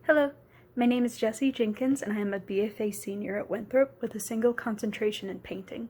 Hello, my name is Jessie Jenkins and I am a BFA senior at Winthrop with a single concentration in painting.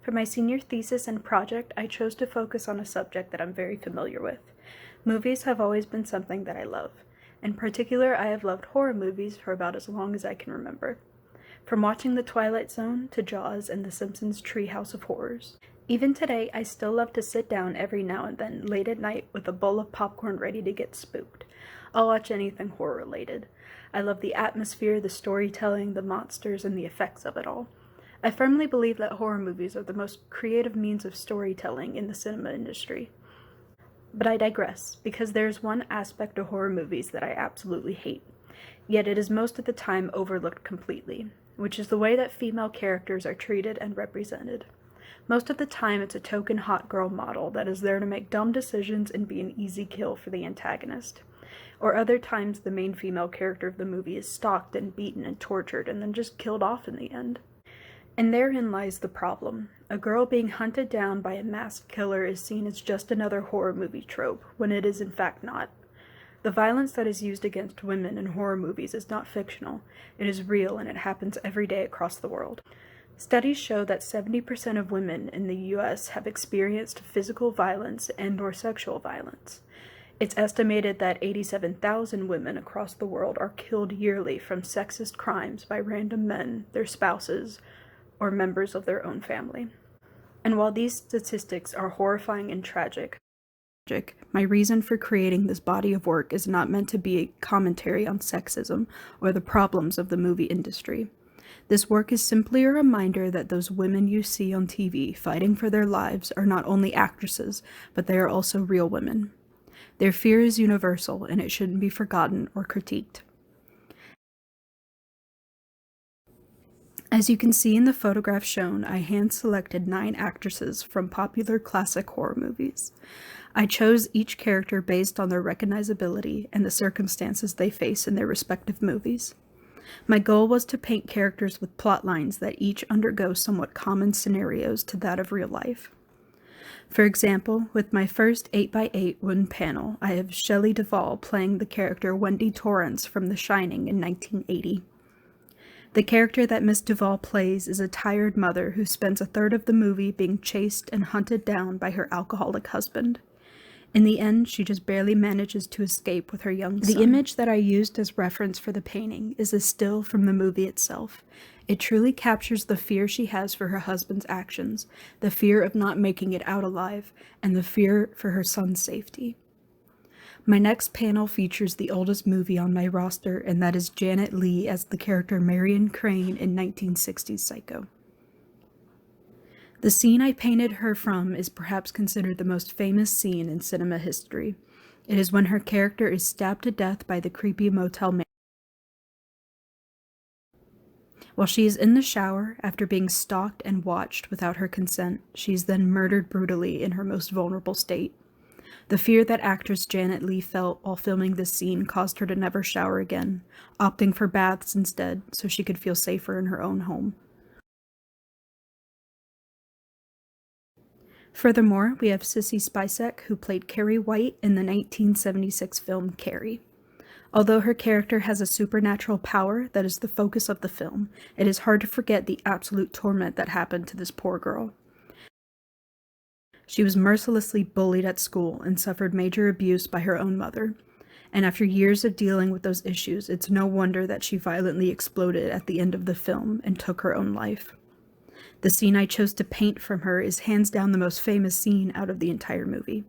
For my senior thesis and project, I chose to focus on a subject that I'm very familiar with. Movies have always been something that I love. In particular, I have loved horror movies for about as long as I can remember. From watching The Twilight Zone to Jaws and The Simpsons' Treehouse of Horrors. Even today, I still love to sit down every now and then, late at night, with a bowl of popcorn ready to get spooked. I'll watch anything horror-related. I love the atmosphere, the storytelling, the monsters, and the effects of it all. I firmly believe that horror movies are the most creative means of storytelling in the cinema industry. But I digress, because there's one aspect of horror movies that I absolutely hate. Yet it is most of the time overlooked completely, which is the way that female characters are treated and represented. Most of the time it's a token hot girl model that is there to make dumb decisions and be an easy kill for the antagonist. Or other times the main female character of the movie is stalked and beaten and tortured and then just killed off in the end. And therein lies the problem. A girl being hunted down by a masked killer is seen as just another horror movie trope, when it is in fact not. The violence that is used against women in horror movies is not fictional. It is real and it happens every day across the world. Studies show that 70% of women in the US have experienced physical violence and/or sexual violence. It's estimated that 87,000 women across the world are killed yearly from sexist crimes by random men, their spouses, or members of their own family. And while these statistics are horrifying and tragic, my reason for creating this body of work is not meant to be a commentary on sexism or the problems of the movie industry. This work is simply a reminder that those women you see on TV fighting for their lives are not only actresses, but they are also real women. Their fear is universal, and it shouldn't be forgotten or critiqued. As you can see in the photograph shown, I hand-selected 9 actresses from popular classic horror movies. I chose each character based on their recognizability and the circumstances they face in their respective movies. My goal was to paint characters with plot lines that each undergo somewhat common scenarios to that of real life. For example, with my first 8x8 wooden panel, I have Shelley Duvall playing the character Wendy Torrance from The Shining in 1980. The character that Miss Duvall plays is a tired mother who spends a third of the movie being chased and hunted down by her alcoholic husband. In the end, she just barely manages to escape with her young son. The image that I used as reference for the painting is a still from the movie itself. It truly captures the fear she has for her husband's actions, the fear of not making it out alive, and the fear for her son's safety. My next panel features the oldest movie on my roster, and that is Janet Leigh as the character Marion Crane in 1960s Psycho. The scene I painted her from is perhaps considered the most famous scene in cinema history. It is when her character is stabbed to death by the creepy motel manager. While she is in the shower, after being stalked and watched without her consent, she is then murdered brutally in her most vulnerable state. The fear that actress Janet Leigh felt while filming this scene caused her to never shower again, opting for baths instead so she could feel safer in her own home. Furthermore, we have Sissy Spacek, who played Carrie White in the 1976 film Carrie. Although her character has a supernatural power that is the focus of the film, it is hard to forget the absolute torment that happened to this poor girl. She was mercilessly bullied at school and suffered major abuse by her own mother. And after years of dealing with those issues, it's no wonder that she violently exploded at the end of the film and took her own life. The scene I chose to paint from her is hands down the most famous scene out of the entire movie.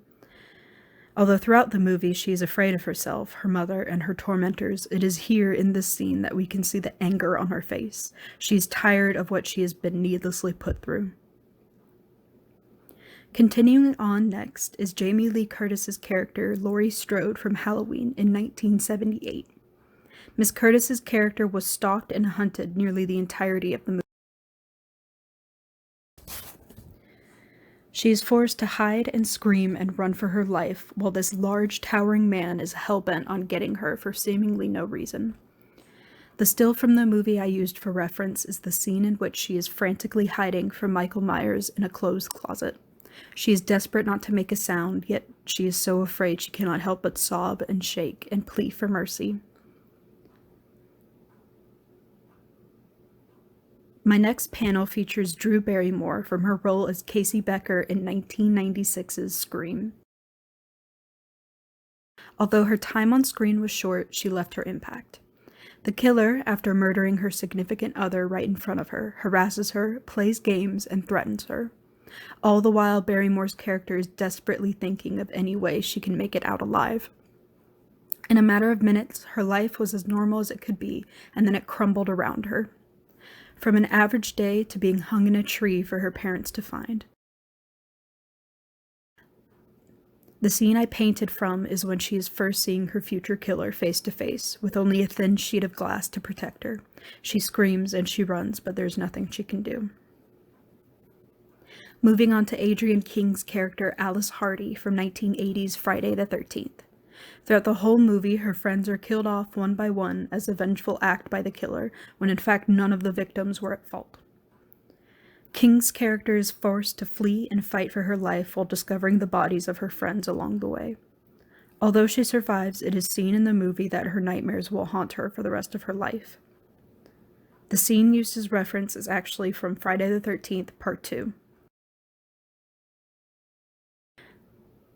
Although throughout the movie she is afraid of herself, her mother, and her tormentors, it is here in this scene that we can see the anger on her face. She is tired of what she has been needlessly put through. Continuing on next is Jamie Lee Curtis's character Laurie Strode from Halloween in 1978. Miss Curtis's character was stalked and hunted nearly the entirety of the movie. She is forced to hide and scream and run for her life, while this large, towering man is hell-bent on getting her for seemingly no reason. The still from the movie I used for reference is the scene in which she is frantically hiding from Michael Myers in a clothes closet. She is desperate not to make a sound, yet she is so afraid she cannot help but sob and shake and plead for mercy. My next panel features Drew Barrymore from her role as Casey Becker in 1996's Scream. Although her time on screen was short, she left her impact. The killer, after murdering her significant other right in front of her, harasses her, plays games, and threatens her. All the while, Barrymore's character is desperately thinking of any way she can make it out alive. In a matter of minutes, her life was as normal as it could be, and then it crumbled around her. From an average day to being hung in a tree for her parents to find. The scene I painted from is when she is first seeing her future killer face to face, with only a thin sheet of glass to protect her. She screams and she runs, but there's nothing she can do. Moving on to Adrienne King's character Alice Hardy from 1980's Friday the 13th. Throughout the whole movie, her friends are killed off one by one as a vengeful act by the killer, when in fact none of the victims were at fault. King's character is forced to flee and fight for her life while discovering the bodies of her friends along the way. Although she survives, it is seen in the movie that her nightmares will haunt her for the rest of her life. The scene used as reference is actually from Friday the 13th, Part 2.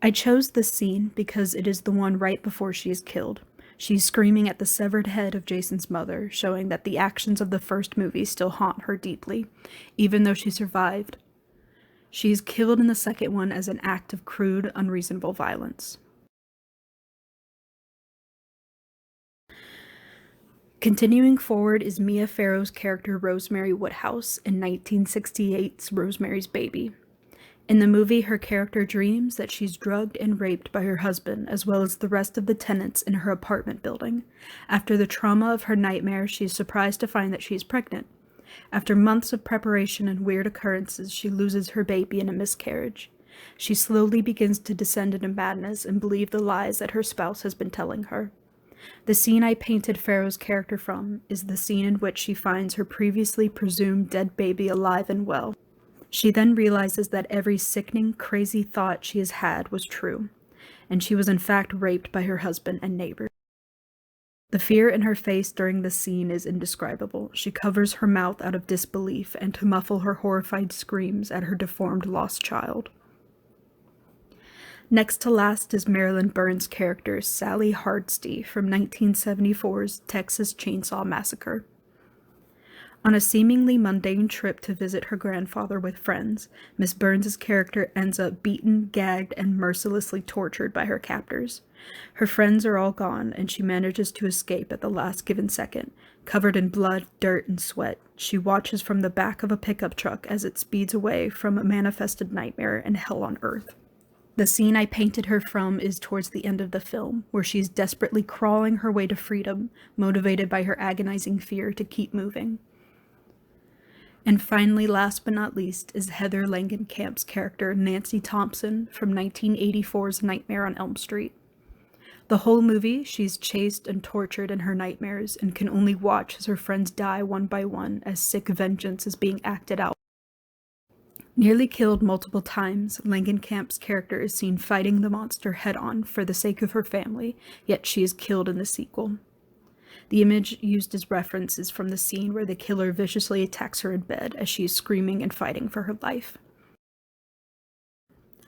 I chose this scene because it is the one right before she is killed. She's screaming at the severed head of Jason's mother, showing that the actions of the first movie still haunt her deeply, even though she survived. She is killed in the second one as an act of crude, unreasonable violence. Continuing forward is Mia Farrow's character Rosemary Woodhouse in 1968's Rosemary's Baby. In the movie, her character dreams that she's drugged and raped by her husband, as well as the rest of the tenants in her apartment building. After the trauma of her nightmare, she is surprised to find that she is pregnant. After months of preparation and weird occurrences, she loses her baby in a miscarriage. She slowly begins to descend into madness and believe the lies that her spouse has been telling her. The scene I painted Farrow's character from is the scene in which she finds her previously presumed dead baby alive and well. She then realizes that every sickening, crazy thought she has had was true, and she was in fact raped by her husband and neighbors. The fear in her face during this scene is indescribable. She covers her mouth out of disbelief and to muffle her horrified screams at her deformed lost child. Next to last is Marilyn Burns' character Sally Hardesty from 1974's Texas Chainsaw Massacre. On a seemingly mundane trip to visit her grandfather with friends, Miss Burns' character ends up beaten, gagged, and mercilessly tortured by her captors. Her friends are all gone, and she manages to escape at the last given second. Covered in blood, dirt, and sweat, she watches from the back of a pickup truck as it speeds away from a manifested nightmare and hell on earth. The scene I painted her from is towards the end of the film, where she is desperately crawling her way to freedom, motivated by her agonizing fear to keep moving. And finally, last but not least, is Heather Langenkamp's character Nancy Thompson from 1984's Nightmare on Elm Street. The whole movie, she's chased and tortured in her nightmares and can only watch as her friends die one by one as sick vengeance is being acted out. Nearly killed multiple times, Langenkamp's character is seen fighting the monster head-on for the sake of her family, yet she is killed in the sequel. The image used as reference is from the scene where the killer viciously attacks her in bed as she is screaming and fighting for her life.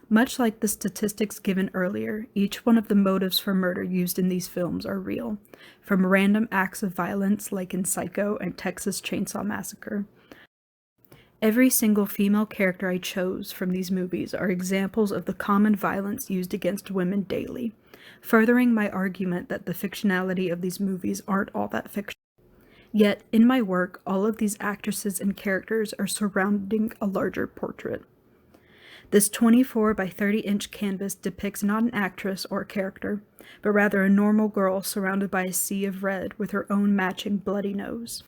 Much like the statistics given earlier, each one of the motives for murder used in these films are real, from random acts of violence like in Psycho and Texas Chainsaw Massacre. Every single female character I chose from these movies are examples of the common violence used against women daily, furthering my argument that the fictionality of these movies aren't all that fictional. Yet, in my work, all of these actresses and characters are surrounding a larger portrait. This 24 by 30-inch canvas depicts not an actress or a character, but rather a normal girl surrounded by a sea of red with her own matching bloody nose.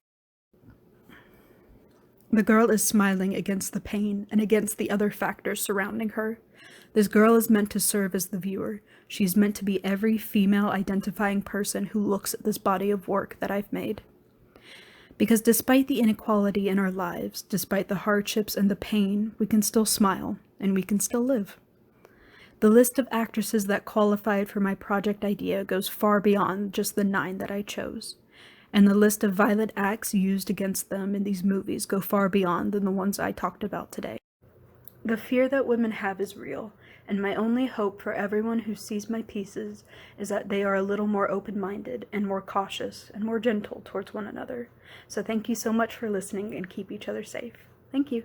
The girl is smiling against the pain and against the other factors surrounding her. This girl is meant to serve as the viewer. She's meant to be every female identifying person who looks at this body of work that I've made. Because despite the inequality in our lives, despite the hardships and the pain, we can still smile, and we can still live. The list of actresses that qualified for my project idea goes far beyond just the 9 that I chose. and the list of violent acts used against them in these movies go far beyond than the ones I talked about today. The fear that women have is real, and my only hope for everyone who sees my pieces is that they are a little more open-minded and more cautious and more gentle towards one another. So thank you so much for listening, and keep each other safe. Thank you.